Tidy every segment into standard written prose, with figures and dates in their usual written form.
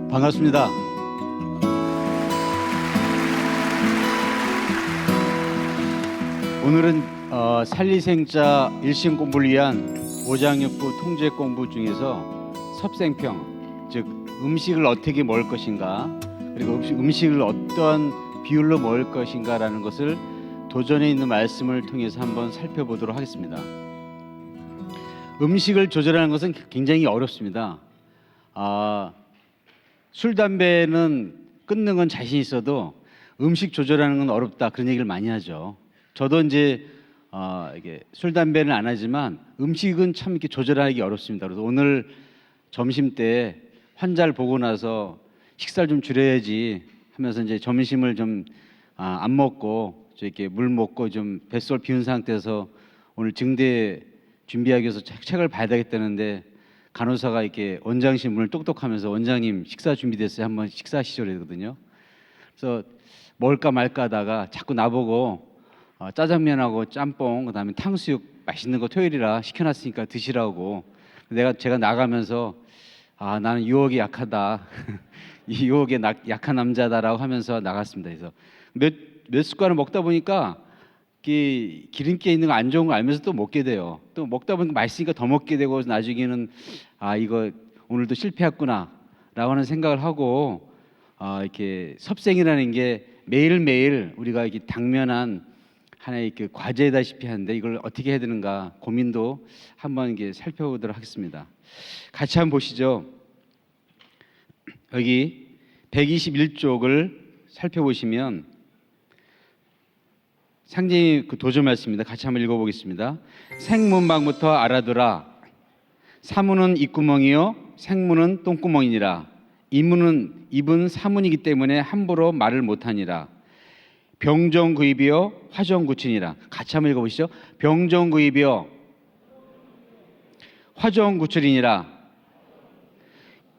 반갑습니다. 오늘은 살리생자 일신 공부를 위한 오장육부 통제 공부 중에서 섭생평, 즉 음식을 어떻게 먹을 것인가, 그리고 음식을 어떠한 비율로 먹을 것인가라는 것을 도전에 있는 말씀을 통해서 한번 살펴보도록 하겠습니다. 음식을 조절하는 것은 굉장히 어렵습니다. 술, 담배는 끊는 건 자신 있어도 음식 조절하는 건 어렵다, 그런 얘기를 많이 하죠. 저도 이제 이게 술, 담배는 안 하지만 음식은 참 이렇게 조절하기 어렵습니다. 그래서 오늘 점심 때 환자를 보고 나서 식사를 좀 줄여야지 하면서 이제 점심을 좀 안 먹고 이렇게 물 먹고 좀 뱃속 비운 상태에서 오늘 증대 준비하기 위해서 책을 봐야 되겠다는데 간호사가 이렇게 원장실 문을 똑똑하면서 원장님 식사 준비됐어요, 한번 식사하시죠 그러거든요. 그래서 먹을까 말까 하다가 자꾸 나보고 짜장면하고 짬뽕 그다음에 탕수육 맛있는 거 토요일이라 시켜놨으니까 드시라고. 제가 나가면서 나는 유혹이 약하다 이 유혹에 약한 남자다라고 하면서 나갔습니다. 그래서 몇 숟갈을 먹다 보니까 기름기에 있는 거 안 좋은 거 알면서 또 먹게 돼요. 또 먹다 보니까 맛있으니까 더 먹게 되고 나중에는 이거 오늘도 실패했구나 라고 하는 생각을 하고 이렇게 섭생이라는 게 매일매일 우리가 이렇게 당면한 하나의 그 과제다시피 하는데 이걸 어떻게 해야 되는가 고민도 한번 이렇게 살펴보도록 하겠습니다. 같이 한번 보시죠. 여기 121쪽을 살펴보시면 상징이 그 도저 말씀입니다. 같이 한번 읽어보겠습니다. 생문방부터 알아두라. 사문은 입구멍이요 생문은 똥구멍이니라. 입은 사문이기 때문에 함부로 말을 못하니라. 병정구입이요 화정구친이라. 같이 한번 읽어보시죠. 병정구입이요 화정구출이니라.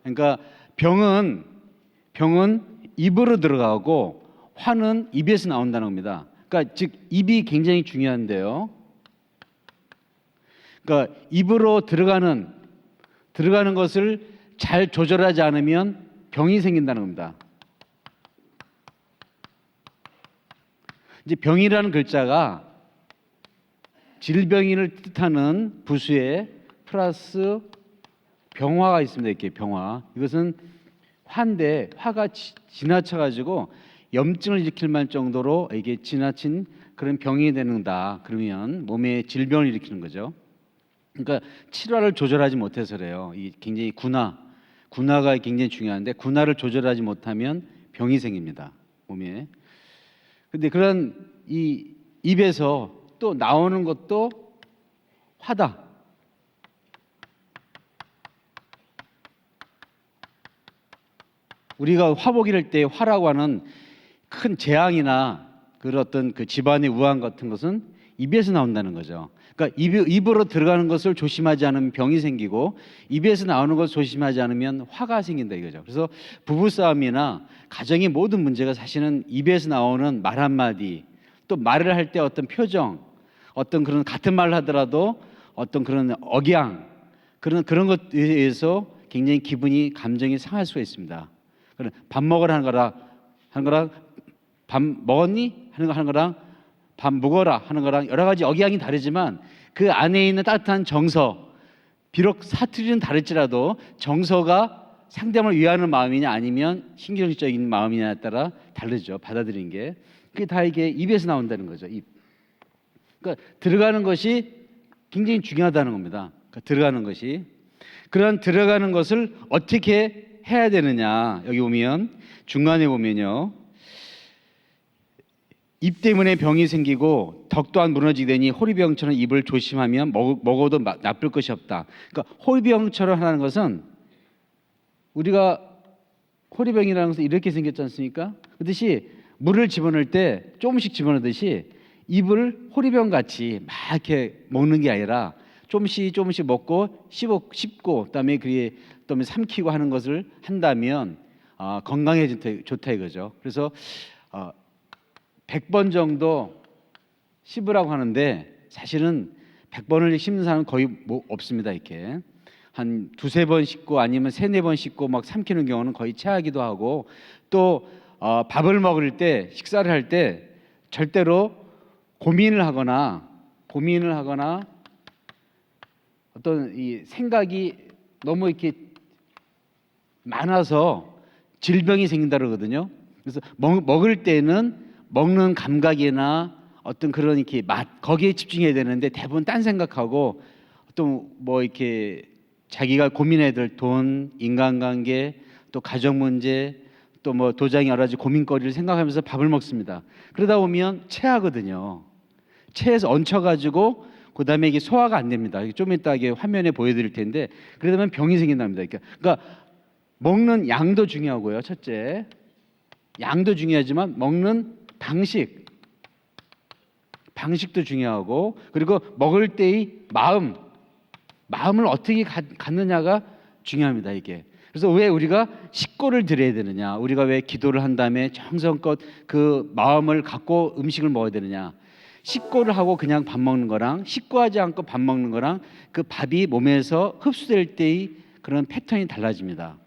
그러니까 병은 입으로 들어가고 화는 입에서 나온다는 겁니다. 그러니까 즉 입이 굉장히 중요한데요. 그러니까 입으로 들어가는 것을 잘 조절하지 않으면 병이 생긴다는 겁니다. 이제 병이라는 글자가 질병인을 뜻하는 부수에 플러스 병화가 있습니다. 이렇게 병화. 이것은 화인데 화가 지나쳐 가지고 염증을 일으킬 만 정도로 이게 지나친 그런 병이 되는다. 그러면 몸에 질병을 일으키는 거죠. 그러니까 칠화를 조절하지 못해서 그래요. 이 굉장히 군화가 굉장히 중요한데 군화를 조절하지 못하면 병이 생깁니다. 몸에. 근데 그런 이 입에서 또 나오는 것도 화다. 우리가 화복일 때 화라고 하는 큰 재앙이나 그런 어떤 그 집안의 우환 같은 것은 입에서 나온다는 거죠. 그러니까 입으로 들어가는 것을 조심하지 않으면 병이 생기고 입에서 나오는 것을 조심하지 않으면 화가 생긴다 이거죠. 그래서 부부싸움이나 가정의 모든 문제가 사실은 입에서 나오는 말 한마디, 또 말을 할 때 어떤 표정, 어떤 그런 같은 말을 하더라도 어떤 그런 억양, 그런 것에 의해서 굉장히 감정이 상할 수가 있습니다. 밥 먹으라 하는 거랑 밥 먹었니 하는 거랑 밥 먹어라 하는 거랑 여러 가지 억양이 다르지만 그 안에 있는 따뜻한 정서, 비록 사투리는 다를지라도 정서가 상대방을 위하는 마음이냐 아니면 신경질적인 마음이냐에 따라 다르죠. 받아들이는 게. 그게 다 이게 입에서 나온다는 거죠. 입. 그러니까 들어가는 것이 굉장히 중요하다는 겁니다. 그러니까 들어가는 것이. 그런 들어가는 것을 어떻게 해야 되느냐. 여기 보면 중간에 보면요. 입 때문에 병이 생기고 덕 또한 무너지게 되니 호리병처럼 입을 조심하면 먹어도 나쁠 것이 없다. 그러니까 호리병처럼 하는 것은 우리가 호리병이라는 것은 이렇게 생겼지 않습니까? 그듯이 물을 집어넣을 때 조금씩 집어넣듯이 입을 호리병같이 막 이렇게 먹는 게 아니라 조금씩 먹고 씹고 그다음에 삼키고 하는 것을 한다면 좋다 이거죠. 그래서 100번 정도 씹으라고 하는데 사실은 100번을 씹는 사람은 거의 없습니다. 이렇게 한 두세 번 씻고 아니면 세네 번 씻고 막 삼키는 경우는 거의 체하기도 하고, 또 밥을 먹을 때, 식사를 할 때 절대로 고민을 하거나 어떤 이 생각이 너무 이렇게 많아서 질병이 생긴다 그러거든요. 그래서 먹을 때는 먹는 감각이나 어떤 그런 이렇게 맛, 거기에 집중해야 되는데 대부분 딴 생각하고 또 뭐 이렇게 자기가 고민해야 될 돈, 인간관계, 또 가정 문제, 또 뭐 도장이 여러 가지 고민거리를 생각하면서 밥을 먹습니다. 그러다 보면 체하거든요. 체해서 얹혀가지고 그다음에 이게 소화가 안 됩니다. 좀 이따 이게 화면에 보여드릴 텐데, 그러다 보면 병이 생긴답니다. 그러니까 먹는 양도 중요하고요. 첫째, 양도 중요하지만 먹는 방식도 중요하고, 그리고 먹을 때의 마음을 어떻게 갖느냐가 중요합니다. 이게. 그래서 왜 우리가 식고를 드려야 되느냐, 우리가 왜 기도를 한 다음에 정성껏 그 마음을 갖고 음식을 먹어야 되느냐. 식고를 하고 그냥 밥 먹는 거랑 식고하지 않고 밥 먹는 거랑 그 밥이 몸에서 흡수될 때의 그런 패턴이 달라집니다.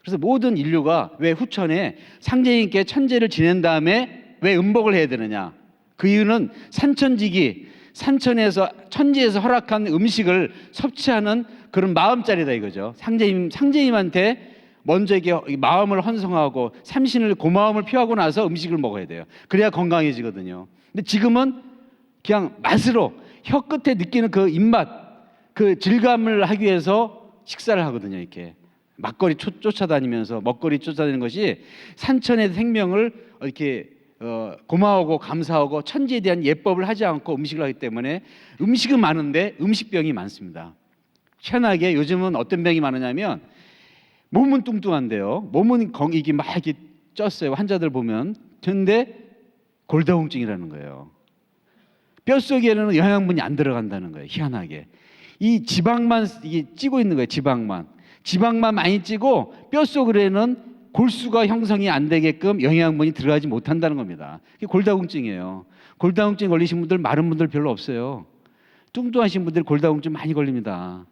그래서 모든 인류가 왜 후천에 상제님께 천제를 지낸 다음에 왜 음복을 해야 되느냐, 그 이유는 산천지기, 산천에서 천지에서 허락한 음식을 섭취하는 그런 마음자리다 이거죠. 상제님한테 먼저 이게 마음을 헌성하고 삼신을 고마움을 표하고 나서 음식을 먹어야 돼요. 그래야 건강해지거든요. 근데 지금은 그냥 맛으로 혀 끝에 느끼는 그 입맛, 그 질감을 하기 위해서 식사를 하거든요. 이렇게 막걸리 쫓아다니면서 먹거리 쫓아다니는 것이 산천의 생명을 이렇게 고마워하고 감사하고 천지에 대한 예법을 하지 않고 음식을 하기 때문에 음식은 많은데 음식병이 많습니다. 희한하게 요즘은 어떤 병이 많으냐면 몸은 뚱뚱한데요, 몸은 이게 막 이렇게 쪘어요. 환자들 보면. 근데 골다공증이라는 거예요. 뼛속에는 영양분이 안 들어간다는 거예요. 희한하게 이 지방만 이게 찌고 있는 거예요. 지방만 많이 찌고 뼛속으로는 골수가 형성이 안 되게끔 영양분이 들어가지 못한다는 겁니다. 이게 골다공증이에요. 골다공증 걸리신 분들, 마른 분들 별로 없어요. 뚱뚱하신 분들 골다공증 많이 걸립니다.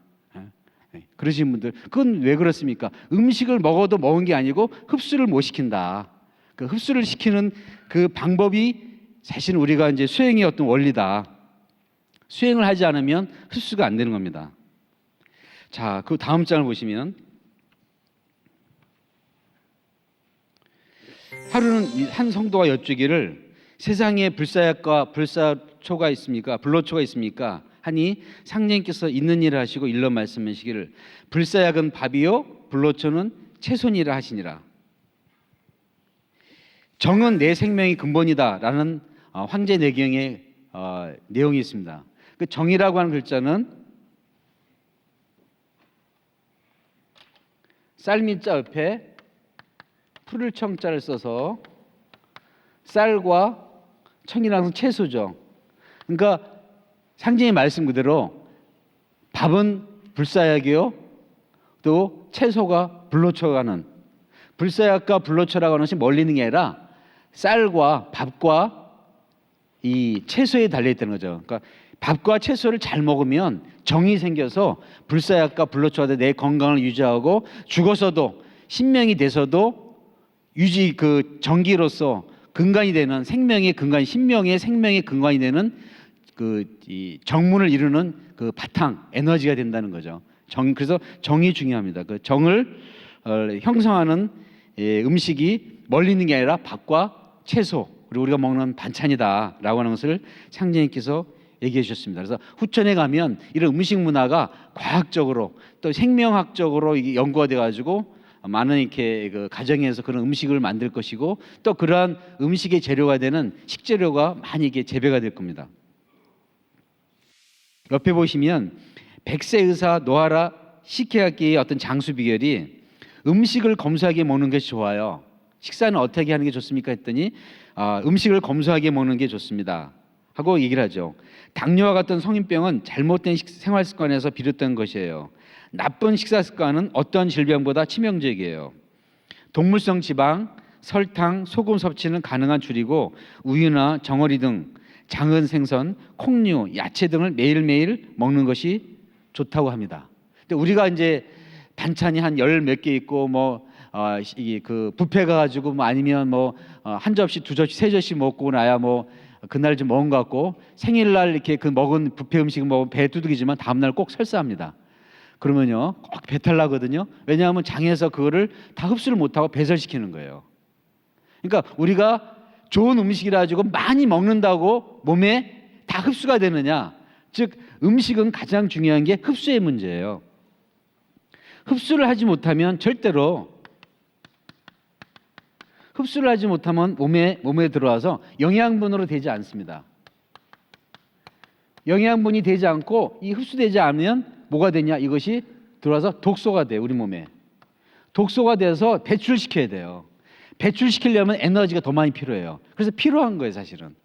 그러신 분들, 그건 왜 그렇습니까? 음식을 먹어도 먹은 게 아니고 흡수를 못 시킨다. 그 흡수를 시키는 그 방법이 사실은 우리가 이제 수행의 어떤 원리다. 수행을 하지 않으면 흡수가 안 되는 겁니다. 자, 그 다음 장을 보시면 하루는 한 성도가 여쭈기를 세상에 불사약과 불사초가 있습니까? 불로초가 있습니까? 하니 상제님께서 있는 일을 하시고 일러 말씀하시기를 불사약은 밥이요 불로초는 채소니라 하시니라. 정은 내 생명의 근본이다라는 황제내경의 내용이 있습니다. 그 정이라고 하는 글자는 쌀민자 옆에 풀을 청자를 써서 쌀과 청이라는 채소죠. 그러니까 상징의 말씀 그대로 밥은 불사약이요, 또 채소가 불로초가는, 불사약과 불로초라고 하는 것이 멀리 있는 게 아니라 쌀과 밥과 이 채소에 달려 있다는 거죠. 그러니까 밥과 채소를 잘 먹으면 정이 생겨서 불사약과 불로초가 내 건강을 유지하고 죽어서도 신명이 돼서도 유지 그 정기로서 근간이 되는 생명의 근간, 신명의 생명의 근간이 되는 그 이 정문을 이루는 그 바탕 에너지가 된다는 거죠. 그래서 정이 중요합니다. 그 정을 형성하는 음식이 멀리 있는 게 아니라 밥과 채소, 그리고 우리가 먹는 반찬이다라고 하는 것을 상제님께서 얘기해 주셨습니다. 그래서 후천에 가면 이런 음식 문화가 과학적으로 또 생명학적으로 이게 연구가 돼가지고 많은 이렇게 그 가정에서 그런 음식을 만들 것이고, 또 그러한 음식의 재료가 되는 식재료가 많이 이게 재배가 될 겁니다. 옆에 보시면 백세의사 노하라 시케야끼의 어떤 장수 비결이 음식을 검소하게 먹는 것이 좋아요. 식사는 어떻게 하는 게 좋습니까? 했더니 음식을 검소하게 먹는 게 좋습니다 하고 얘기를 하죠. 당뇨와 같은 성인병은 잘못된 생활 습관에서 비롯된 것이에요. 나쁜 식사 습관은 어떤 질병보다 치명적이에요. 동물성 지방, 설탕, 소금 섭취는 가능한 줄이고 우유나 정어리 등 작은 생선, 콩류, 야채 등을 매일매일 먹는 것이 좋다고 합니다. 근데 우리가 이제 반찬이 한 열 몇 개 있고 뭐 이게 그 뷔페 가가지고 뭐 아니면 뭐 한 접시 두 접시 세 접시 먹고 나야 뭐 그날 좀 먹은 것 같고 생일날 이렇게 그 먹은 뷔페 음식을 먹으면 배 두둑이지만 다음날 꼭 설사합니다. 그러면요 꼭 배탈 나거든요. 왜냐하면 장에서 그거를 다 흡수를 못하고 배설시키는 거예요. 그러니까 우리가 좋은 음식이라 가지고 많이 먹는다고 몸에 다 흡수가 되느냐? 즉 음식은 가장 중요한 게 흡수의 문제예요. 흡수를 하지 못하면 절대로 흡수를 하지 못하면 몸에 들어와서 영양분으로 되지 않습니다. 영양분이 되지 않고 이 흡수되지 않으면 뭐가 되냐? 이것이 들어와서 독소가 돼요. 우리 몸에. 독소가 돼서 배출시켜야 돼요. 배출시키려면 에너지가 더 많이 필요해요. 그래서 필요한 거예요, 사실은.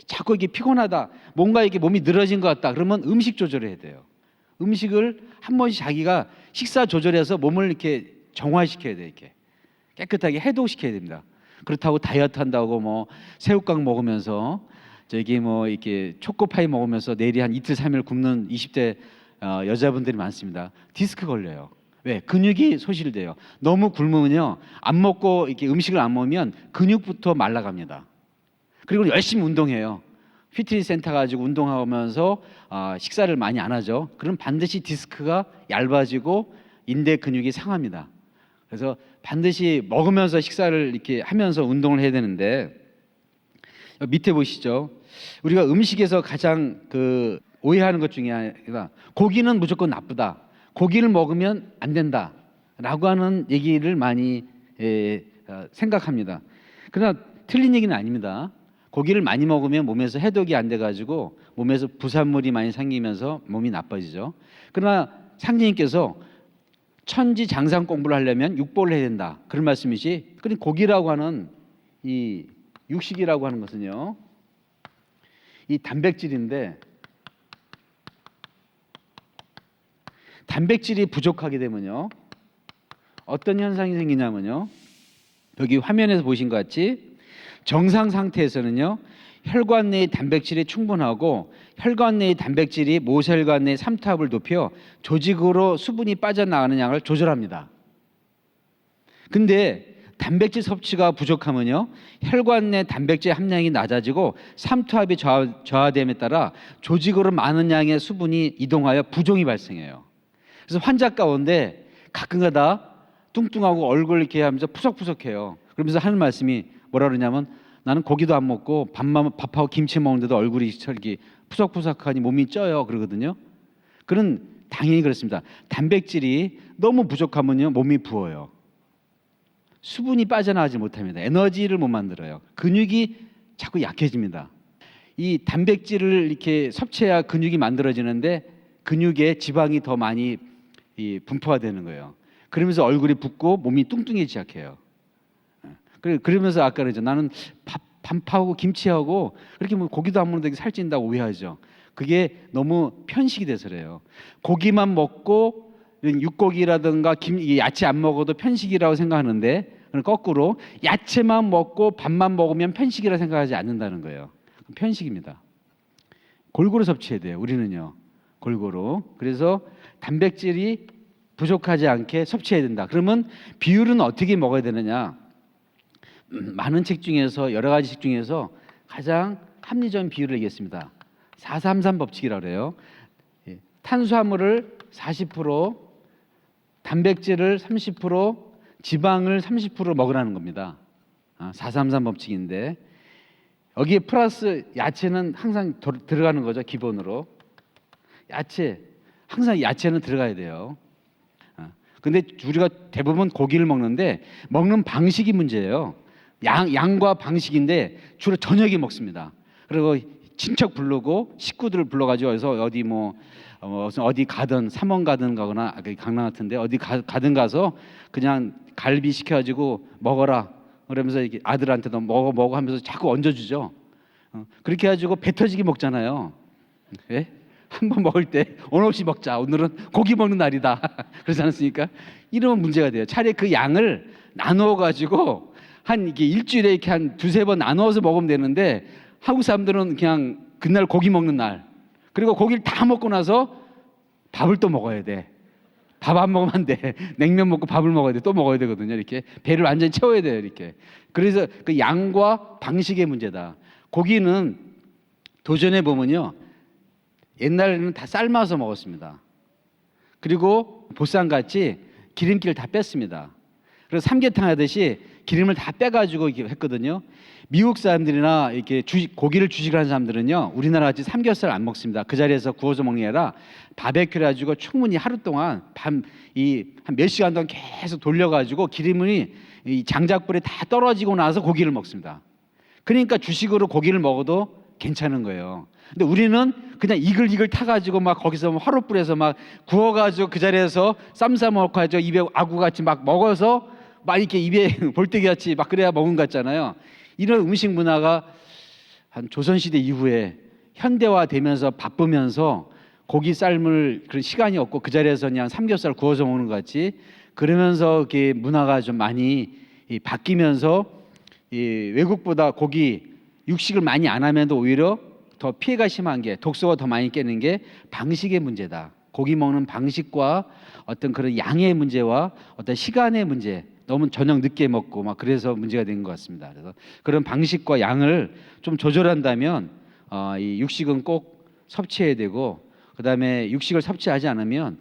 자꾸 이게 피곤하다, 뭔가 이게 몸이 늘어진 것 같다, 그러면 음식 조절을 해야 돼요. 음식을 한 번씩 자기가 식사 조절해서 몸을 이렇게 정화시켜야 돼요. 이렇게 깨끗하게 해독시켜야 됩니다. 그렇다고 다이어트 한다고 뭐 새우깡 먹으면서 저기 뭐 이렇게 초코파이 먹으면서 내일이 한 이틀 3일 굶는 20대 여자분들이 많습니다. 디스크 걸려요. 왜? 근육이 소실돼요. 너무 굶으면요, 안 먹고 이렇게 음식을 안 먹으면 근육부터 말라갑니다. 그리고 열심히 운동해요. 피트니스 센터 가지고 운동하면서 식사를 많이 안 하죠. 그럼 반드시 디스크가 얇아지고 인대 근육이 상합니다. 그래서 반드시 먹으면서 식사를 이렇게 하면서 운동을 해야 되는데, 밑에 보시죠. 우리가 음식에서 가장 그 오해하는 것 중에 하나가 고기는 무조건 나쁘다, 고기를 먹으면 안 된다라고 하는 얘기를 많이 생각합니다. 그러나 틀린 얘기는 아닙니다. 고기를 많이 먹으면 몸에서 해독이 안 돼가지고 몸에서 부산물이 많이 생기면서 몸이 나빠지죠. 그러나 상제님께서 천지 장상 공부를 하려면 육보를 해야 된다, 그런 말씀이지. 그럼 고기라고 하는 이 육식이라고 하는 것은요, 이 단백질인데, 단백질이 부족하게 되면요 어떤 현상이 생기냐면요, 여기 화면에서 보신 것 같이 정상 상태에서는요 혈관 내의 단백질이 충분하고 혈관 내의 단백질이 모세혈관 내의 삼투압을 높여 조직으로 수분이 빠져나가는 양을 조절합니다. 근데 단백질 섭취가 부족하면요 혈관 내 단백질 함량이 낮아지고 삼투압이 저하됨에 따라 조직으로 많은 양의 수분이 이동하여 부종이 발생해요. 그래서 환자 가운데 가끔가다 뚱뚱하고 얼굴 이렇게 하면서 푸석푸석해요. 그러면서 하는 말씀이 뭐라 그러냐면, 나는 고기도 안 먹고 밥하고 김치 먹는데도 얼굴이 저렇게 푸석푸석하니 몸이 쪄요, 그러거든요. 그런 당연히 그렇습니다. 단백질이 너무 부족하면요 몸이 부어요. 수분이 빠져나가지 못합니다. 에너지를 못 만들어요. 근육이 자꾸 약해집니다. 이 단백질을 이렇게 섭취해야 근육이 만들어지는데 근육에 지방이 더 많이 분포가 되는 거예요. 그러면서 얼굴이 붓고 몸이 뚱뚱해지기 시작해요. 그러면서 아까 그랬죠. 나는 밥하고 김치하고 그렇게 뭐 고기도 안 먹는데 살찐다고 오해하죠. 그게 너무 편식이 돼서 그래요. 고기만 먹고 육고기라든가 야채 안 먹어도 편식이라고 생각하는데, 거꾸로 야채만 먹고 밥만 먹으면 편식이라고 생각하지 않는다는 거예요. 편식입니다. 골고루 섭취해야 돼요. 우리는요 골고루. 그래서 단백질이 부족하지 않게 섭취해야 된다. 그러면 비율은 어떻게 먹어야 되느냐? 많은 책 중에서, 여러 가지 책 중에서 가장 합리적인 비율을 얘기했습니다. 433 법칙이라고 그래요. 탄수화물을 40%, 단백질을 30%, 지방을 30% 먹으라는 겁니다. 433 법칙인데, 여기에 플러스 야채는 항상 들어가는 거죠. 기본으로 야채, 항상 야채는 들어가야 돼요. 근데 우리가 대부분 고기를 먹는데 먹는 방식이 문제예요. 양과 방식인데 주로 저녁에 먹습니다. 그리고 친척 부르고 식구들을 불러가지고 어디서 어디 가든 삼원 가든 가거나 강남 같은데 어디 가든 가서 그냥 갈비 시켜가지고 먹어라 그러면서 이렇게 아들한테도 먹어 하면서 자꾸 얹어주죠. 그렇게 해가지고 배 터지게 먹잖아요. 예? 한 번 먹을 때 오늘 없이 먹자, 오늘은 고기 먹는 날이다 그러지 않습니까? 이러면 문제가 돼요. 차라리 그 양을 나누어 가지고 한 이게 일주일에 이렇게 한 두세 번 나누어서 먹으면 되는데, 한국 사람들은 그냥 그날 고기 먹는 날, 그리고 고기를 다 먹고 나서 밥을 또 먹어야 돼. 밥 안 먹으면 안 돼. 냉면 먹고 밥을 먹어야 돼. 또 먹어야 되거든요. 이렇게 배를 완전히 채워야 돼요. 이렇게. 그래서 그 양과 방식의 문제다. 고기는 도전해 보면요, 옛날에는 다 삶아서 먹었습니다. 그리고 보쌈같이 기름기를 다 뺐습니다. 그래서 삼계탕 하듯이 기름을 다 빼가지고 이렇게 했거든요. 미국 사람들이나 이렇게 고기를 주식을 하는 사람들은요, 우리나라 같이 삼겹살 안 먹습니다. 그 자리에서 구워서 먹는 게 아니라 바베큐를 해가지고 충분히 하루 동안 한 몇 시간 동안 계속 돌려가지고 기름이 이 장작불에 다 떨어지고 나서 고기를 먹습니다. 그러니까 주식으로 고기를 먹어도 괜찮은 거예요. 근데 우리는 그냥 이글이글 타가지고 막 거기서 화롯불에서 막 구워가지고 그 자리에서 쌈 싸 먹고 하죠. 입에 아구같이 막 먹어서 막 이렇게 입에 볼때기같이 막 그래야 먹은 것 같잖아요. 이런 음식 문화가 한 조선시대 이후에 현대화되면서 바쁘면서 고기 삶을 그런 시간이 없고 그 자리에서 그냥 삼겹살 구워서 먹는 것 같이, 그러면서 이렇게 문화가 좀 많이 바뀌면서 외국보다 고기 육식을 많이 안 하면도 오히려 더 피해가 심한 게, 독소가 더 많이 깨는 게 방식의 문제다. 고기 먹는 방식과 어떤 그런 양의 문제와 어떤 시간의 문제, 너무 저녁 늦게 먹고 막 그래서 문제가 된 것 같습니다. 그래서 그런 방식과 양을 좀 조절한다면 이 육식은 꼭 섭취해야 되고, 그다음에 육식을 섭취하지 않으면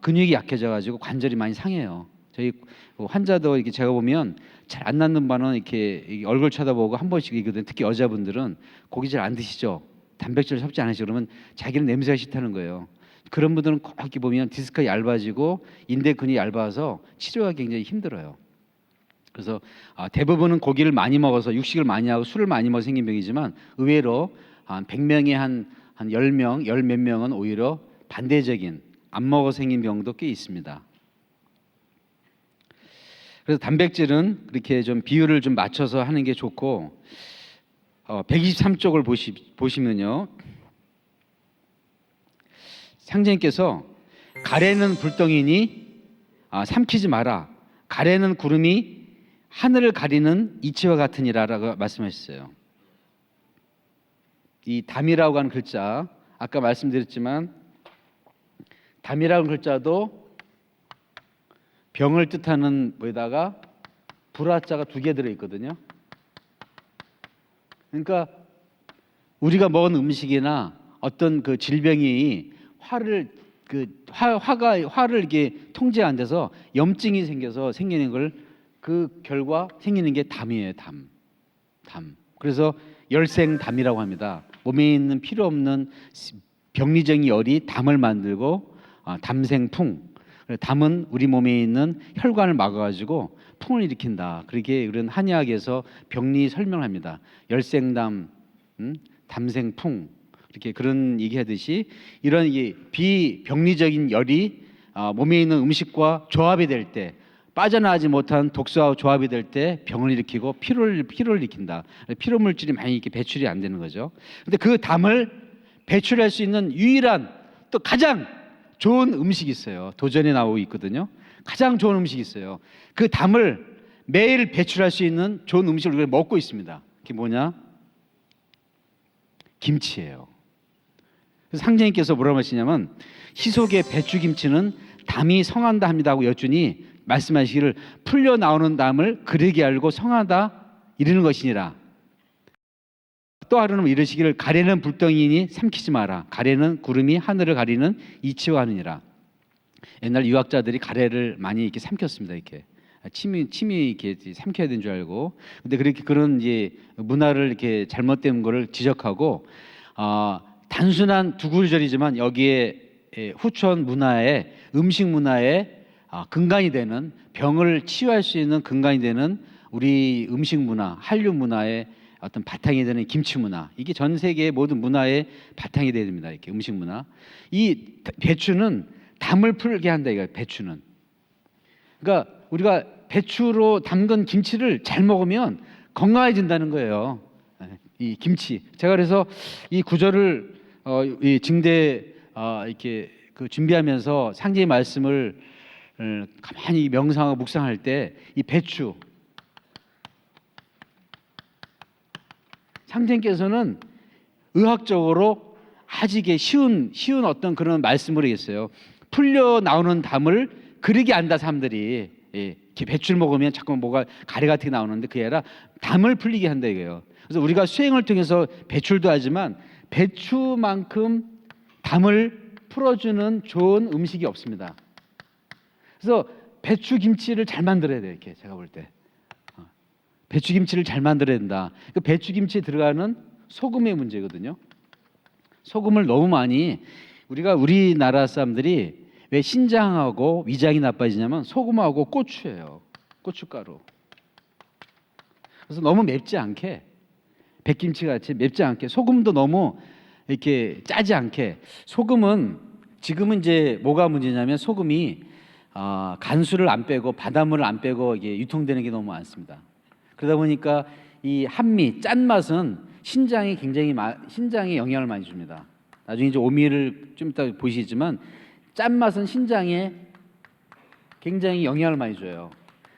근육이 약해져가지고 관절이 많이 상해요. 저희 환자도 이렇게 제가 보면 잘 안 낫는 바는 이렇게 얼굴 쳐다보고 한 번씩이거든. 특히 여자분들은 고기 잘 안 드시죠. 단백질 섭취 안 하시죠. 그러면 자기는 냄새가 싫다는 거예요. 그런 분들은 꼭 이렇게 보면 디스크가 얇아지고 인대근이 얇아서 치료가 굉장히 힘들어요. 그래서 대부분은 고기를 많이 먹어서 육식을 많이 하고 술을 많이 먹어 생긴 병이지만, 의외로 한 100명에 한 10명, 열 몇 명은 오히려 반대적인 안 먹어 생긴 병도 꽤 있습니다. 그래서 단백질은 그렇게 좀 비율을 좀 맞춰서 하는 게 좋고, 123쪽을 보시면요, 상제님께서 가래는 불덩이니 삼키지 마라. 가래는 구름이 하늘을 가리는 이치와 같으니라라고 말씀하셨어요. 이 담이라고 하는 글자, 아까 말씀드렸지만 담이라고 하는 글자도 병을 뜻하는 뭐에다가 불화자가 2개 들어 있거든요. 그러니까 우리가 먹은 음식이나 어떤 그 질병이 화를 이게 통제 안 돼서 염증이 생겨서 생기는 걸, 그 결과 생기는 게 담이에요. 담. 그래서 열생담이라고 합니다. 몸에 있는 필요 없는 병리적인 열이 담을 만들고 담생풍. 담은 우리 몸에 있는 혈관을 막아가지고 풍을 일으킨다. 그렇게 그런 한의학에서 병리 설명합니다. 열생담, 담생풍, 이렇게 그런 얘기하듯이 이런 비병리적인 열이 몸에 있는 음식과 조합이 될 때, 빠져나가지 못한 독소와 조합이 될 때 병을 일으키고 피로를 일으킨다. 피로 물질이 많이 이렇게 배출이 안 되는 거죠. 근데 그 담을 배출할 수 있는 유일한 또 가장 좋은 음식이 있어요. 도전에 나오고 있거든요. 가장 좋은 음식이 있어요. 그 담을 매일 배출할 수 있는 좋은 음식을 우리가 먹고 있습니다. 그게 뭐냐? 김치예요. 그래서 상제님께서 뭐라고 하시냐면, 희속의 배추김치는 담이 성한다 합니다 하고 여쭈니 말씀하시기를, 풀려 나오는 담을 그르게 알고 성하다 이르는 것이니라. 또 하루는 이르시기를, 가래는 불덩이니 삼키지 마라. 가래는 구름이 하늘을 가리는 이치와 하느니라. 옛날 유학자들이 가래를 많이 이렇게 삼켰습니다. 이렇게 침이 이렇게 삼켜야 되는 줄 알고. 근데 그렇게 그런 문화를 이렇게 잘못된 거를 지적하고, 단순한 두구절이지만 여기에 후천 문화에, 음식 문화에 근간이 되는, 병을 치유할 수 있는 근간이 되는 우리 음식 문화, 한류 문화의 어떤 바탕이 되는 김치 문화, 이게 전 세계의 모든 문화의 바탕이 되야 됩니다. 이렇게 음식 문화. 이 배추는 담을 풀게 한다 이거예요. 배추는. 그러니까 우리가 배추로 담근 김치를 잘 먹으면 건강해진다는 거예요. 이 김치. 제가 그래서 이 구절을 이 증대 이렇게 그 준비하면서 상제의 말씀을 가만히 명상하고 묵상할 때, 이 배추, 상제님께서는 의학적으로 아주 쉬운 어떤 그런 말씀을 했어요. 풀려 나오는 담을 그리게 안다 사람들이. 이렇게 배추를 먹으면 자꾸 뭐가 가래 같은 게 나오는데 그게 아니라 담을 풀리게 한다 이거예요. 그래서 우리가 수행을 통해서 배출도 하지만 배추만큼 담을 풀어주는 좋은 음식이 없습니다. 그래서 배추김치를 잘 만들어야 돼요. 이렇게 제가 볼 때 배추김치를 잘 만들어야 된다. 그 배추김치에 들어가는 소금의 문제거든요. 소금을 너무 많이 우리나라 사람들이 왜 신장하고 위장이 나빠지냐면 소금하고 고추예요. 고춧가루. 그래서 너무 맵지 않게 백김치 같이 맵지 않게 소금도 너무 이렇게 짜지 않게 소금은 지금은 이제 뭐가 문제냐면 소금이 간수를 안 빼고 바닷물을 안 빼고 이게 유통되는 게 너무 많습니다. 그러다 보니까 이 한미 짠맛은 신장에 영향을 많이 줍니다. 나중에 이제 오미를 좀 이따 보시지만 짠맛은 신장에 굉장히 영향을 많이 줘요.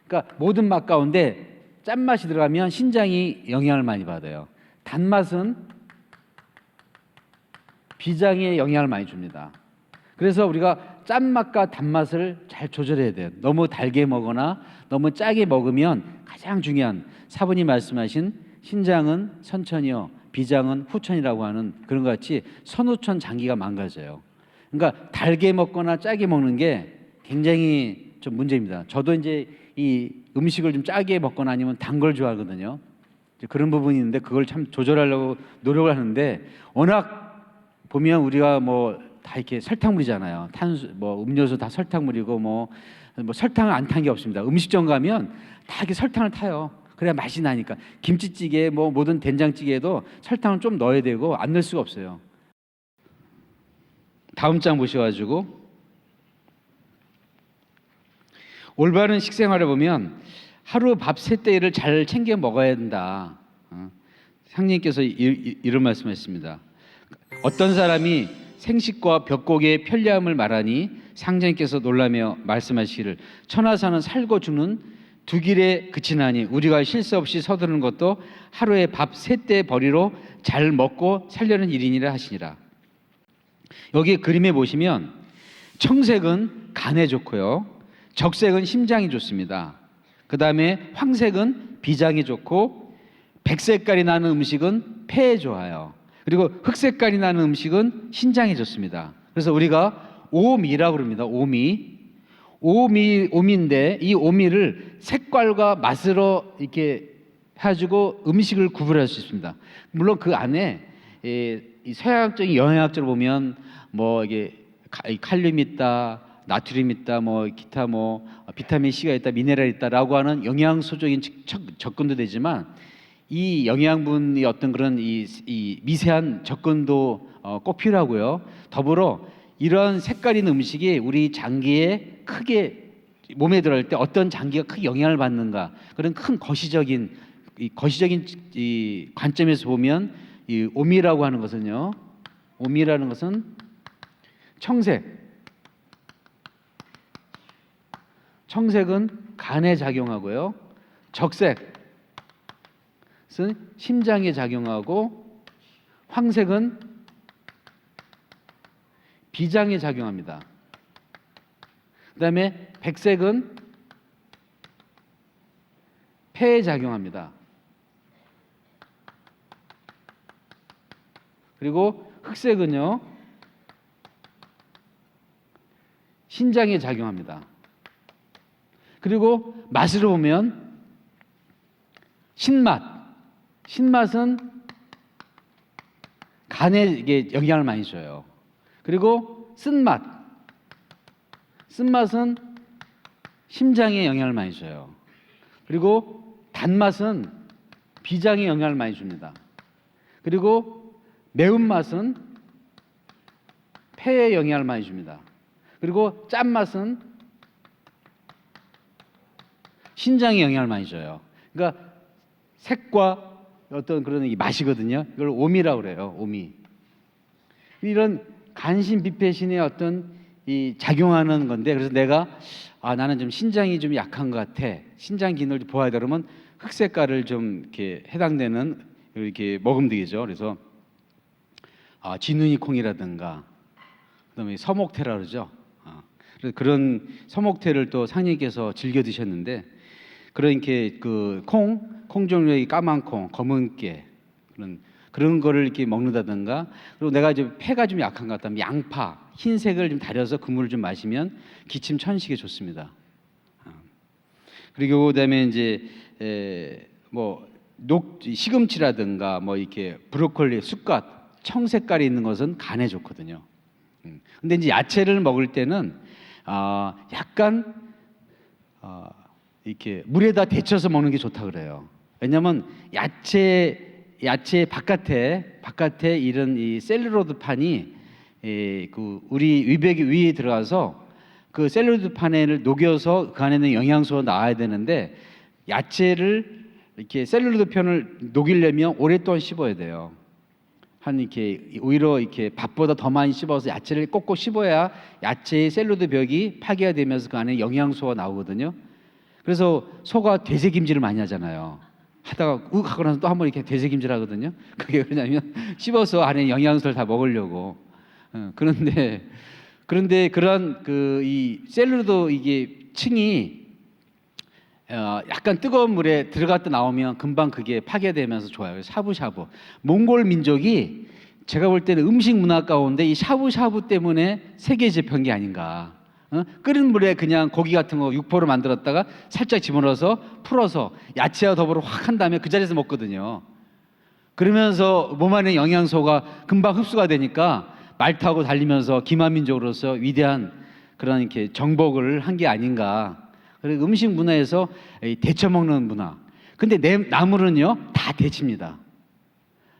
그러니까 모든 맛 가운데 짠맛이 들어가면 신장이 영향을 많이 받아요. 단맛은 비장에 영향을 많이 줍니다. 그래서 우리가 짠맛과 단맛을 잘 조절해야 돼요. 너무 달게 먹거나 너무 짜게 먹으면 가장 중요한 사부님 말씀하신 신장은 선천이요 비장은 후천이라고 하는 그런 것 같이 선후천 장기가 망가져요. 그러니까 달게 먹거나 짜게 먹는 게 굉장히 좀 문제입니다. 저도 이제 이 음식을 좀 짜게 먹거나 아니면 단 걸 좋아하거든요. 그런 부분이 있는데 그걸 참 조절하려고 노력을 하는데 워낙 보면 우리가 뭐 다 이렇게 설탕물이잖아요. 뭐 음료수 다 설탕물이고 뭐 설탕을 안 탄 게 없습니다. 음식점 가면 다 이렇게 설탕을 타요. 그래야 맛이 나니까. 김치찌개 뭐 모든 된장찌개에도 설탕을 좀 넣어야 되고 안 넣을 수가 없어요. 다음 장 보셔가지고 올바른 식생활을 보면 하루 밥 3끼를 잘 챙겨 먹어야 된다. 상님께서 이런 말씀하셨습니다. 어떤 사람이 생식과 벽곡의 편리함을 말하니 상전께서 놀라며 말씀하시기를 천하사는 살고 죽는 두 길에 그치나니 우리가 실수 없이 서두르는 것도 하루에 밥 3끼 벌이로 잘 먹고 살려는 일이니라 하시니라. 여기 그림에 보시면 청색은 간에 좋고요. 적색은 심장이 좋습니다. 그 다음에 황색은 비장이 좋고 백색깔이 나는 음식은 폐에 좋아요. 그리고 흑색깔이 나는 음식은 신장에 좋습니다. 그래서 우리가 오미라고 그럽니다. 오미인데 이 오미를 색깔과 맛으로 이렇게 해가지고 음식을 구분할 수 있습니다. 물론 그 안에 이 서양적인 영양학적으로 보면 뭐 이게 칼륨이 있다, 나트륨이 있다, 뭐 기타 뭐 비타민 C가 있다, 미네랄이 있다라고 하는 영양소적인 접근도 되지만 이 영양분이 어떤 그런 이 미세한 접근도 꼭 필요하고요. 더불어 이런 색깔 있는 음식이 우리 장기에 크게 몸에 들어갈 때 어떤 장기가 크게 영향을 받는가 그런 큰 거시적인 이 관점에서 보면 이 오미라고 하는 것은요. 오미라는 것은 청색은 간에 작용하고요. 적색은 심장에 작용하고 황색은 비장에 작용합니다. 그다음에 백색은 폐에 작용합니다. 그리고 흑색은요 신장에 작용합니다. 그리고 맛으로 보면 신맛은 간에 이게 영향을 많이 줘요. 그리고 쓴맛은 심장에 영향을 많이 줘요. 그리고 단맛은 비장에 영향을 많이 줍니다. 그리고 매운맛은 폐에 영향을 많이 줍니다. 그리고 짠맛은 신장에 영향을 많이 줘요. 그러니까 색과 어떤 그런 이 맛이거든요. 이걸 오미라고 그래요. 오미. 이런 간신 비폐신의 어떤 이 작용하는 건데 그래서 내가 나는 좀 신장이 좀 약한 것 같아. 신장 기능을 보아야 되면 흑색깔을 좀 이렇게 해당되는 이렇게 먹으면 되겠죠. 그래서 진눈이 콩이라든가 그다음에 서목태라 그러죠. 그래서 그런 서목태를 또 상님께서 즐겨 드셨는데 그렇게 그 콩 종류의 까만 콩, 검은 깨 그런 거를 이렇게 먹는다든가 그리고 내가 이제 폐가 좀 약한 것 같다면 양파 흰색을 좀 달여서 그 물을 좀 마시면 기침 천식에 좋습니다. 그리고 그다음에 이제 뭐 시금치라든가 뭐 이렇게 브로콜리, 쑥갓, 청색깔이 있는 것은 간에 좋거든요. 근데 이제 야채를 먹을 때는 약간 이렇게 물에다 데쳐서 먹는 게 좋다 그래요. 왜냐하면 야채 바깥에 이런 이 셀룰로드판이 그 우리 위벽 위에 들어가서 그 셀룰로드판을 녹여서 그 안에는 영양소가 나와야 되는데 야채를 이렇게 셀룰로드판을 녹이려면 오랫동안 씹어야 돼요. 한 이렇게 오히려 이렇게 밥보다 더 많이 씹어서 야채를 꼭꼭 씹어야 야채의 셀룰로드 벽이 파괴가 되면서 그 안에 영양소가 나오거든요. 그래서 소가 되새김질을 많이 하잖아요. 하다가 욱 하고 나서 또 한 번 이렇게 되새김질 하거든요. 그게 왜냐면 씹어서 안에 영양소를 다 먹으려고. 그런데 그런 그 이 셀룰로드 이게 층이 약간 뜨거운 물에 들어갔다 나오면 금방 그게 파괴되면서 좋아요. 샤브샤브. 몽골 민족이 제가 볼 때는 음식 문화 가운데 이 샤브샤브 때문에 세계 제패한 게 아닌가. 끓인 물에 그냥 고기 같은 거 육포로 만들었다가 살짝 집어넣어서 풀어서 야채와 더불어 확 한 다음에 그 자리에서 먹거든요. 그러면서 몸 안에 영양소가 금방 흡수가 되니까 말 타고 달리면서 기만민족으로서 위대한 그런 이렇게 정복을 한 게 아닌가. 그리고 음식 문화에서 데쳐 먹는 문화. 근데 나물은요 다 데칩니다.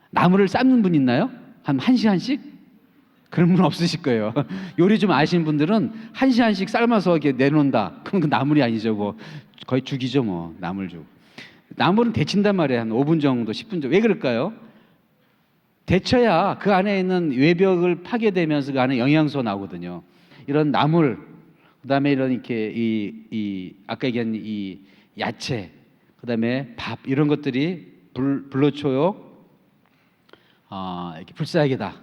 나물을 삶는 분 있나요? 한 시간씩? 그런 분 없으실 거예요. 요리 좀 아시는 분들은 한 시간씩 삶아서 이렇게 내놓는다. 그럼 그 나물이 아니죠. 뭐 거의 죽이죠. 뭐 나물죽. 나물은 데친단 말이에요. 한 5분 정도, 10분 정도. 왜 그럴까요? 데쳐야 그 안에 있는 외벽을 파괴되면서 그 안에 영양소 나오거든요. 이런 나물, 그다음에 이런 이렇게 이 아까 얘기한 이 야채, 그다음에 밥 이런 것들이 불로초요. 이렇게 불사약이다.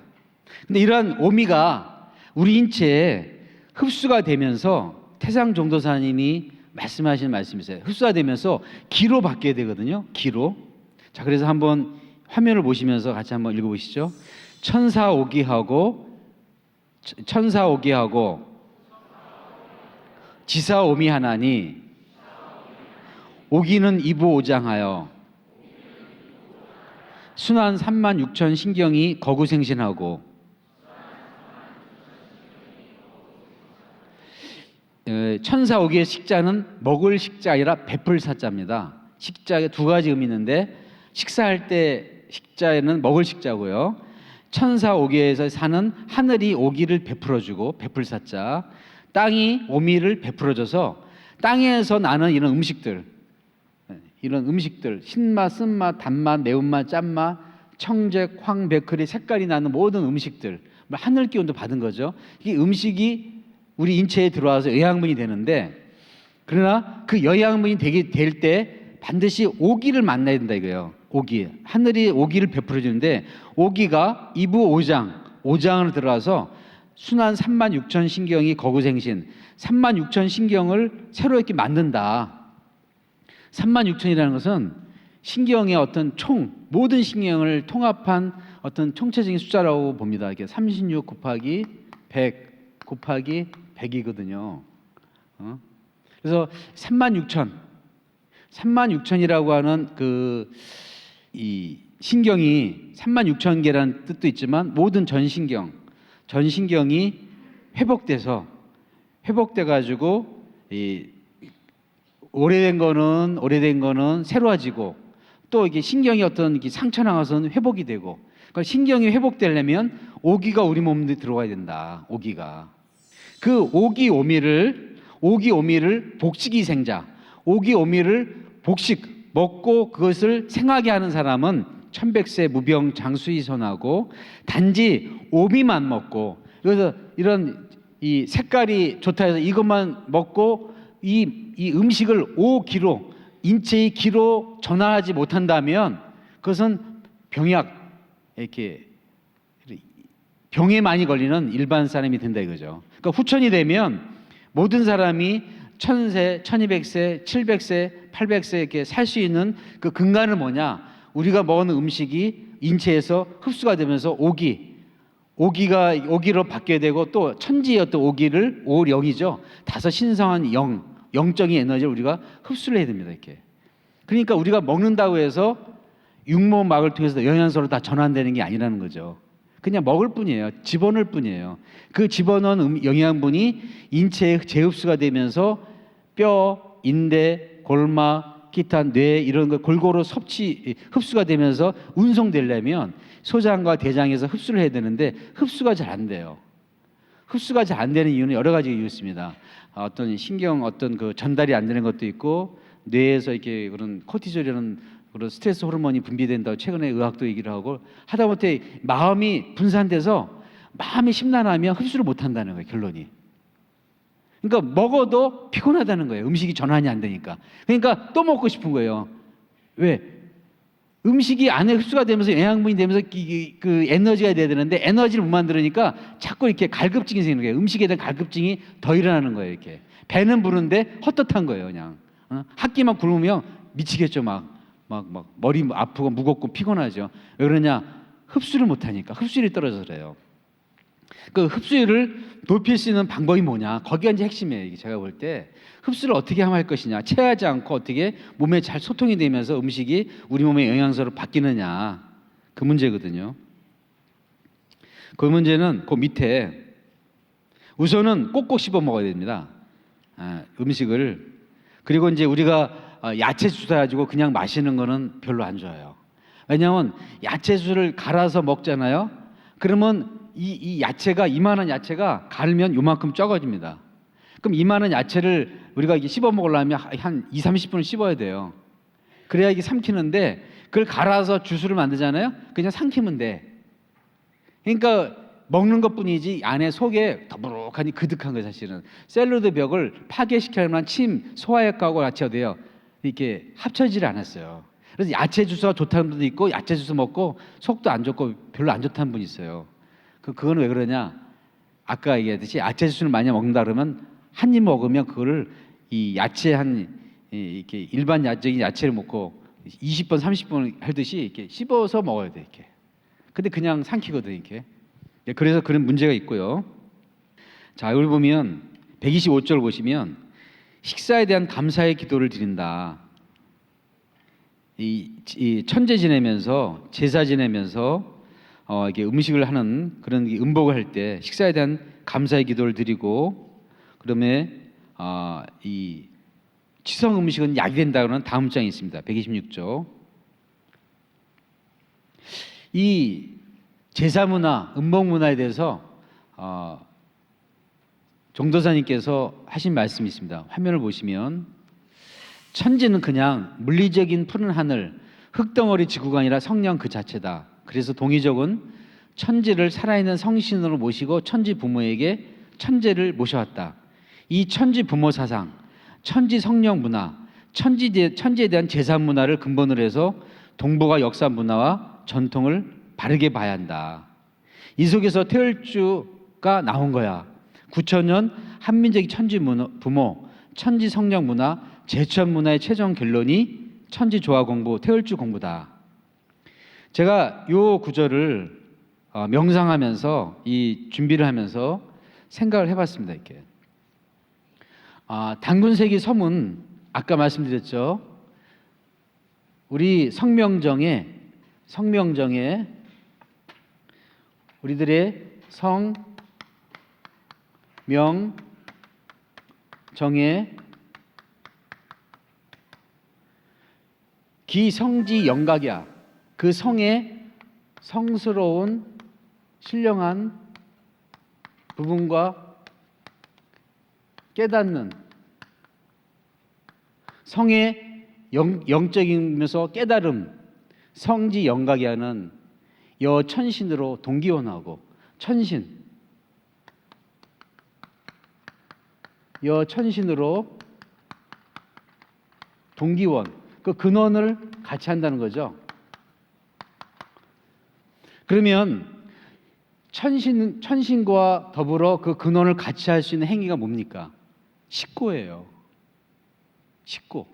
근데 이러한 오미가 우리 인체에 흡수가 되면서 태상 종도사님이 말씀하신 말씀이세요. 흡수가 되면서 기로 바뀌어야 되거든요. 기로. 자, 그래서 한번 화면을 보시면서 같이 한번 읽어보시죠. 천사오기하고 지사오미하나니 오기는 이부오장하여 순환 36천 신경이 거구생신하고 천사오기의 식자는 먹을 식자 아니라 베풀 사자입니다. 식자에 두 가지 의미 있는데 식사할 때 식자에는 먹을 식자고요. 천사오기에서 사는 하늘이 오기를 베풀어주고 베풀 사자, 땅이 오미를 베풀어줘서 땅에서 나는 이런 음식들 신맛, 쓴맛, 단맛, 매운맛, 짠맛, 청색, 황, 베크리 색깔이 나는 모든 음식들 하늘 기운도 받은 거죠. 이 음식이 우리 인체에 들어와서 영양분이 되는데 그러나 그 영양분이 될 때 반드시 오기를 만나야 된다 이거예요. 오기. 하늘이 오기를 베풀어 주는데 오기가 이부 오장을 들어와서 순환 36,000 신경이 거구생신 36,000 신경을 새로 이렇게 만든다. 36,000이라는 것은 신경의 어떤 모든 신경을 통합한 어떤 총체적인 숫자라고 봅니다. 이게 36 곱하기 100 곱하기 100이거든요. 그래서 36,000이라고 하는 이 신경이 36,000개라는 뜻도 있지만 모든 전신경이 회복돼 가지고 이 오래된 거는 새로워지고 또 이게 신경이 어떤 이렇게 상처 나가서는 회복이 되고 그러니까 신경이 회복되려면 오기가 우리 몸에 들어와야 된다. 오기가 그 오기오미를 복식이생자 오기오미를 복식 먹고 그것을 생하게 하는 사람은 천백세 무병 장수이선하고 단지 오미만 먹고 그래서 이런 이 색깔이 좋다 해서 이것만 먹고 이 음식을 오기로 인체의 기로 전환하지 못한다면 그것은 병에 많이 걸리는 일반 사람이 된다 이거죠. 그러니까 후천이 되면 모든 사람이 1000세, 1200세, 700세, 800세 이렇게 살 수 있는 그 근간은 뭐냐? 우리가 먹는 음식이 인체에서 흡수가 되면서 오기로 바뀌게 되고 또 천지의 어떤 오기를 오령이죠. 다섯 신성한 영적인 에너지를 우리가 흡수를 해야 됩니다. 이렇게. 그러니까 우리가 먹는다고 해서 육모막을 통해서 영양소로 다 전환되는 게 아니라는 거죠. 그냥 먹을 뿐이에요. 집어넣을 뿐이에요. 그 집어넣은 영양분이 인체에 재흡수가 되면서 뼈, 인대, 골막, 기타, 뇌 이런 거 골고루 흡수가 되면서 운송되려면 소장과 대장에서 흡수를 해야 되는데 흡수가 잘 안 돼요. 흡수가 잘 안 되는 이유는 여러 가지 이유 있습니다. 어떤 신경 어떤 그 전달이 안 되는 것도 있고 뇌에서 이렇게 그런 코티졸이라는 그런 스트레스 호르몬이 분비된다고 최근에 의학도 얘기를 하고 하다못해 마음이 분산돼서 마음이 심란하면 흡수를 못 한다는 거예요. 결론이. 그러니까 먹어도 피곤하다는 거예요. 음식이 전환이 안 되니까. 그러니까 또 먹고 싶은 거예요. 왜? 음식이 안에 흡수가 되면서 영양분이 되면서 그 에너지가 돼야 되는데 에너지를 못 만들으니까 자꾸 이렇게 갈급증이 생기는 거예요. 음식에 대한 갈급증이 더 일어나는 거예요. 이렇게 배는 부른데 헛헛한 거예요. 그냥 한 끼만 굶으면 미치겠죠. 막 머리 아프고 무겁고 피곤하죠. 왜 그러냐? 흡수를 못 하니까. 흡수율이 떨어져서 그래요. 그 흡수율을 높일 수 있는 방법이 뭐냐? 거기가 이제 핵심이에요. 이게 제가 볼 때 흡수를 어떻게 하면 할 것이냐? 체하지 않고 어떻게 몸에 잘 소통이 되면서 음식이 우리 몸의 영양소로 바뀌느냐? 그 문제거든요. 그 문제는 그 밑에 우선은 꼭꼭 씹어 먹어야 됩니다. 음식을. 그리고 이제 우리가 야채 주스 가지고 그냥 마시는 거는 별로 안 좋아요. 왜냐하면 야채 주스를 갈아서 먹잖아요. 그러면 이 야채가 이만한 야채가 갈면 요만큼 적어집니다. 그럼 이만한 야채를 우리가 이게 씹어 먹으려면 한 2, 30분을 씹어야 돼요. 그래야 이게 삼키는데 그걸 갈아서 주스를 만들잖아요. 그냥 삼키면 돼. 그러니까 먹는 것뿐이지 안에 속에 더부룩하니 그득한 거 사실은. 샐러드 벽을 파괴시키려면 침, 소화액하고 야채가 돼요. 이렇게 합쳐지질 않았어요. 그래서 야채 주스가 좋다는 분도 있고 야채 주스 먹고 속도 안 좋고 별로 안 좋다는 분이 있어요. 그건 왜 그러냐? 아까 얘기했듯이 야채 주스를 많이 먹는다 그러면 한 입 먹으면 그거를 이 야채 이렇게 일반 야적인 야채를 먹고 20번, 30번 하듯이 이렇게 씹어서 먹어야 돼 이렇게. 근데 그냥 삼키거든 이렇게. 그래서 그런 문제가 있고요. 자, 여기 보면 125절 보시면 식사에 대한 감사의 기도를 드린다. 이 천재 지내면서 제사 지내면서 이게 음식을 하는 그런 음복을 할 때 식사에 대한 감사의 기도를 드리고 그다음에 이 치성 음식은 약이 된다고는 다음 장에 있습니다. 126조. 이 제사 문화, 음복 문화에 대해서 정도사님께서 하신 말씀이 있습니다. 화면을 보시면 천지는 그냥 물리적인 푸른 하늘, 흙덩어리 지구가 아니라 성령 그 자체다. 그래서 동의적은 천지를 살아있는 성신으로 모시고 천지 부모에게 천재를 모셔왔다. 이 천지 부모 사상, 천지 성령 문화, 천지에 대한 제사 문화를 근본으로 해서 동북아 역사 문화와 전통을 바르게 봐야 한다. 이 속에서 태을주가 나온 거야. 9,000년 한민족의 천지 부모, 천지 성령 문화, 제천 문화의 최종 결론이 천지 조화 공부, 태을주 공부다. 제가 요 구절을 명상하면서 이 준비를 하면서 생각을 해봤습니다. 이렇게 단군세기 서문 아까 말씀드렸죠. 우리 성명정에 우리들의 성명정에 기성지 영각이야. 그 성의 성스러운 신령한 부분과 깨닫는 성의 영적이면서 깨달음, 성지 영각이 하는 여천신으로 동기원하고 여천신으로 동기원, 그 근원을 같이 한다는 거죠. 그러면 천신과 더불어 그 근원을 같이 할 수 있는 행위가 뭡니까? 식구예요. 식구.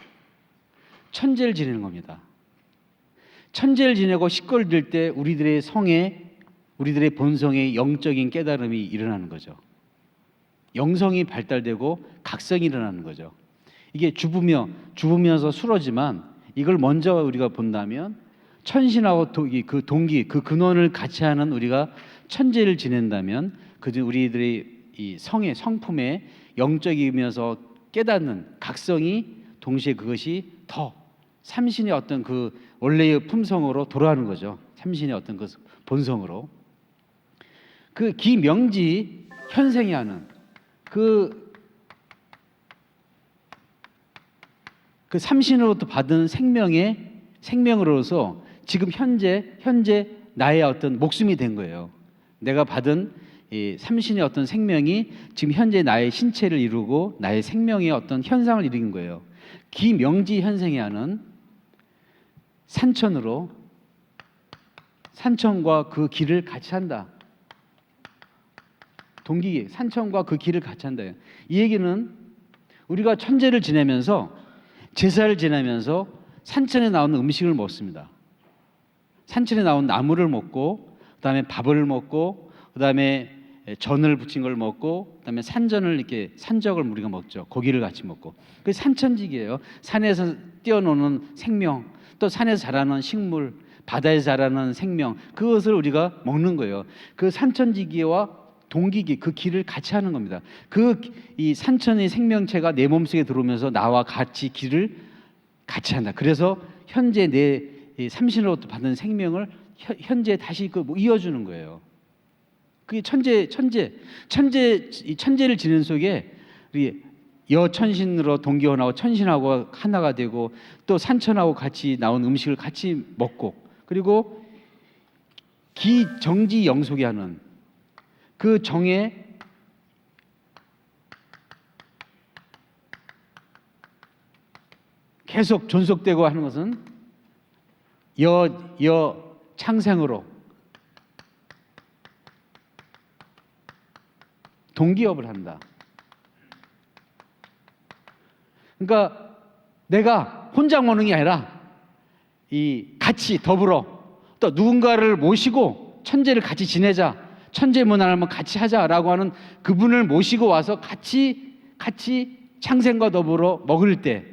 천재를 지내는 겁니다. 천재를 지내고 식구를 들 때 우리들의 성에, 우리들의 본성에 영적인 깨달음이 일어나는 거죠. 영성이 발달되고 각성이 일어나는 거죠. 이게 주부면서 수로지만 이걸 먼저 우리가 본다면 천신하고 그 동기, 그 근원을 같이 하는 우리가 천재를 지낸다면 우리들의 이 성품의 영적이면서 깨닫는 각성이 동시에 그것이 더 삼신의 어떤 그 원래의 품성으로 돌아가는 거죠. 삼신의 어떤 그 본성으로. 그 기명지 현생이 하는 그 삼신으로부터 받은 생명으로서 지금 현재 나의 어떤 목숨이 된 거예요. 내가 받은 이 삼신의 어떤 생명이 지금 현재 나의 신체를 이루고 나의 생명의 어떤 현상을 이루는 거예요. 기명지 현생이 하는 산천과 그 길을 같이 한다. 동기, 산천과 그 길을 같이 한다. 이 얘기는 우리가 천재를 지내면서 제사를 지내면서 산천에 나오는 음식을 먹습니다. 산천에 나온 나물을 먹고 그다음에 밥을 먹고 그다음에 전을 부친 걸 먹고 그다음에 산전을 이렇게 산적을 우리가 먹죠. 고기를 같이 먹고. 그 산천직이에요. 산에서 뛰어노는 생명, 또 산에서 자라는 식물, 바다에서 자라는 생명, 그것을 우리가 먹는 거예요. 그 산천지기와 동기기, 그 길을 같이 하는 겁니다. 이 산천의 생명체가 내 몸속에 들어오면서 나와 같이 길을 같이 한다. 그래서 현재 내 삼신으로부터 받은 생명을 현재 다시 이어주는 거예요. 그게 천재를 지내는 속에 우리 여천신으로 동기원하고 천신하고 하나가 되고 또 산천하고 같이 나온 음식을 같이 먹고 그리고 기정지 영속이 하는 그 정에 계속 존속되고 하는 것은 여 창생으로 동기업을 한다. 그러니까 내가 혼자 먹는 게 아니라 이 같이 더불어 또 누군가를 모시고 천재를 같이 지내자, 천재 문화를 한번 같이 하자라고 하는 그분을 모시고 와서 같이 창생과 더불어 먹을 때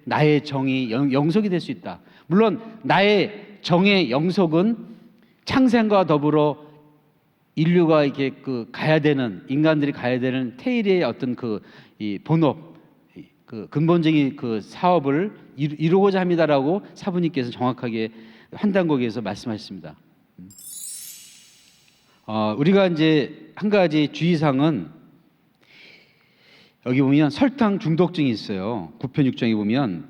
나의 정이 영속이 될 수 있다. 물론 나의 정의 영속은 창생과 더불어 인류가 이렇게 가야 되는, 인간들이 가야 되는 태일의 어떤 이 본업, 그 근본적인 그 사업을 이루고자 합니다라고 사부님께서 정확하게 한단곡에서 말씀하셨습니다. 우리가 이제 한 가지 주의사항은 여기 보면 설탕 중독증이 있어요. 9편 6장에 보면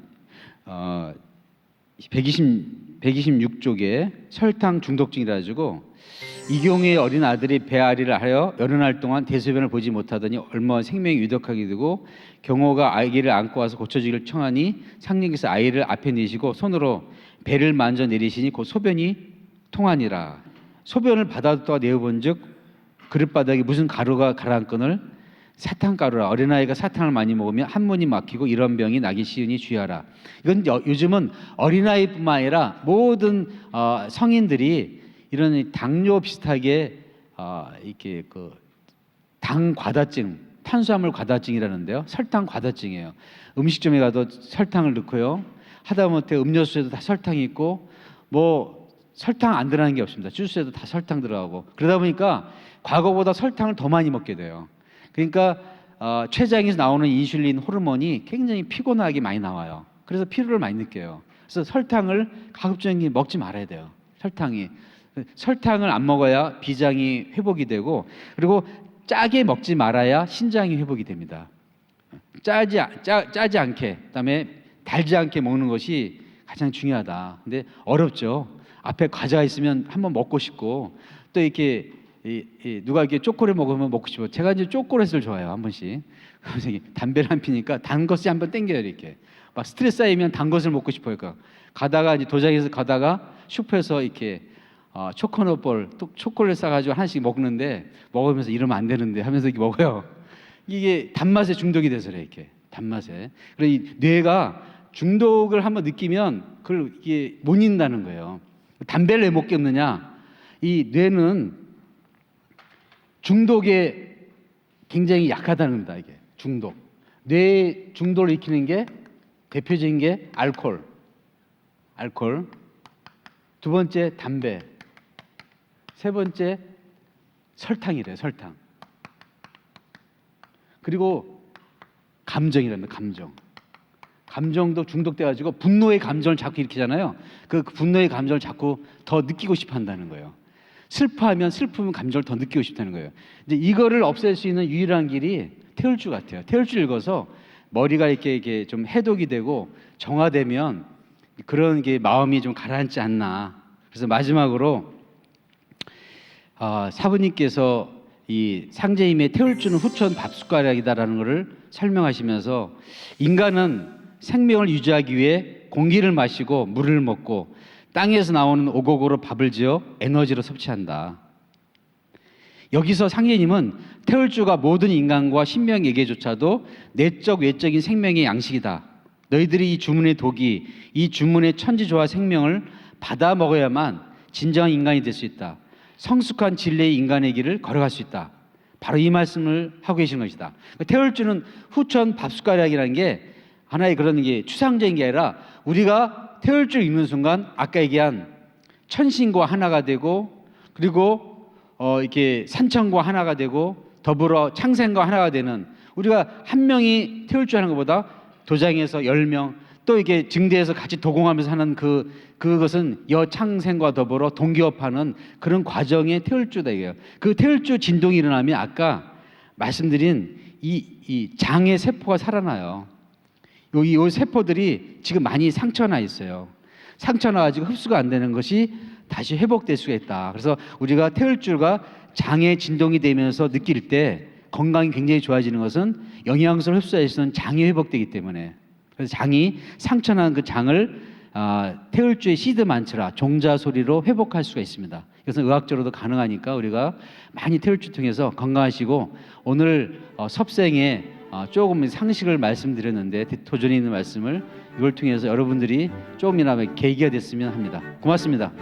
126쪽에 설탕 중독증이라 가지고 이 경우에 어린 아들이 배앓이를 하여 여러 날 동안 대소변을 보지 못하더니 얼마나 생명이 위독하게 되고 경호가 아기를 안고 와서 고쳐주기를 청하니 상령께서 아이를 앞에 내시고 손으로 배를 만져 내리시니 곧 소변이 통하니라. 소변을 받아도 내어본즉 그릇바닥에 무슨 가루가 가라앉거늘 사탕가루라. 어린아이가 사탕을 많이 먹으면 한문이 막히고 이런 병이 나기 쉬우니 주의하라. 이건 요즘은 어린아이뿐만 아니라 모든 성인들이 이런 당뇨 비슷하게 이렇게 당 과다증, 탄수화물 과다증이라는데요. 설탕 과다증이에요. 음식점에 가도 설탕을 넣고요. 하다못해 음료수에도 다 설탕이 있고 뭐 설탕 안 들어가는 게 없습니다. 주스에도 다 설탕 들어가고 그러다 보니까 과거보다 설탕을 더 많이 먹게 돼요. 그러니까 췌장에서 나오는 인슐린 호르몬이 굉장히 피곤하게 많이 나와요. 그래서 피로를 많이 느껴요. 그래서 설탕을 가급적이면 먹지 말아야 돼요. 설탕을 안 먹어야 비장이 회복이 되고 그리고 짜게 먹지 말아야 신장이 회복이 됩니다. 짜지 않게 그다음에 달지 않게 먹는 것이 가장 중요하다. 근데 어렵죠. 앞에 과자가 있으면 한번 먹고 싶고 또 이렇게 누가 이렇게 초콜릿 먹으면 먹고 싶어. 제가 이제 초콜릿을 좋아해요. 한 번씩. 담배를 안 피니까 단 것이 한번 땡겨요. 이렇게 막 스트레스 쌓이면 단 것을 먹고 싶어요. 그러니까 가다가 이제 도장에서 가다가 슈퍼에서 이렇게 초코넛볼 또 초콜릿 싸가지고 하나씩 먹는데 먹으면서 이러면 안 되는데 하면서 이렇게 먹어요. 이게 단맛에 중독이 돼서 그래, 이렇게 단맛에. 그래 이 뇌가 중독을 한번 느끼면 그걸 이게 못 잊는다는 거예요. 담배를 왜 못 끊느냐? 이 뇌는 중독에 굉장히 약하다는 겁니다. 이게 중독. 뇌 중독을 일으키는 게 대표적인 게 알코올. 두 번째 담배. 세 번째 설탕이래요. 설탕. 그리고 감정이랍니다. 감정도 중독돼가지고 분노의 감정을 자꾸 일으키잖아요. 그 분노의 감정을 자꾸 더 느끼고 싶어 한다는 거예요. 슬퍼하면 슬픔 감정을 더 느끼고 싶다는 거예요. 이제 이거를 없앨 수 있는 유일한 길이 태울주 같아요. 태울주 읽어서 머리가 이렇게 좀 해독이 되고 정화되면 그런 게 마음이 좀 가라앉지 않나. 그래서 마지막으로 사부님께서 이 상제임의 태울주는 후천 밥숟가락이다라는 것을 설명하시면서 인간은 생명을 유지하기 위해 공기를 마시고 물을 먹고 땅에서 나오는 오곡으로 밥을 지어 에너지로 섭취한다. 여기서 상제님은 태울주가 모든 인간과 신명에게조차도 내적 외적인 생명의 양식이다. 너희들이 이 주문의 독이 이 주문의 천지조화 생명을 받아 먹어야만 진정한 인간이 될 수 있다. 성숙한 진리의 인간의 길을 걸어갈 수 있다. 바로 이 말씀을 하고 계시는 것이다. 태울주는 후천 밥숟가락이라는 게 하나의 그런 게 추상적인 게 아니라 우리가 태울주를 읽는 순간 아까 얘기한 천신과 하나가 되고 그리고 이렇게 산천과 하나가 되고 더불어 창생과 하나가 되는 우리가 한 명이 태울주 하는 것보다 도장에서 10명 또 이게 증대해서 같이 도공하면서 하는 그것은 여창생과 더불어 동기업하는 그런 과정의 태울주다 이게요. 그 태울주 진동이 일어나면 아까 말씀드린 이 장의 세포가 살아나요. 이 세포들이 지금 많이 상처나 있어요. 상처나 가지고 흡수가 안 되는 것이 다시 회복될 수가 있다. 그래서 우리가 태울주가 장의 진동이 되면서 느낄 때 건강이 굉장히 좋아지는 것은 영양소를 흡수할 수 있는 장이 회복되기 때문에. 그래서 장이 상처난 그 장을 태울주의 시드 만트라 종자 소리로 회복할 수가 있습니다. 그래서 의학적으로도 가능하니까 우리가 많이 태울주 통해서 건강하시고 오늘 섭생에 조금 상식을 말씀드렸는데 도전이 있는 말씀을 이걸 통해서 여러분들이 조금이나마 계기가 됐으면 합니다. 고맙습니다.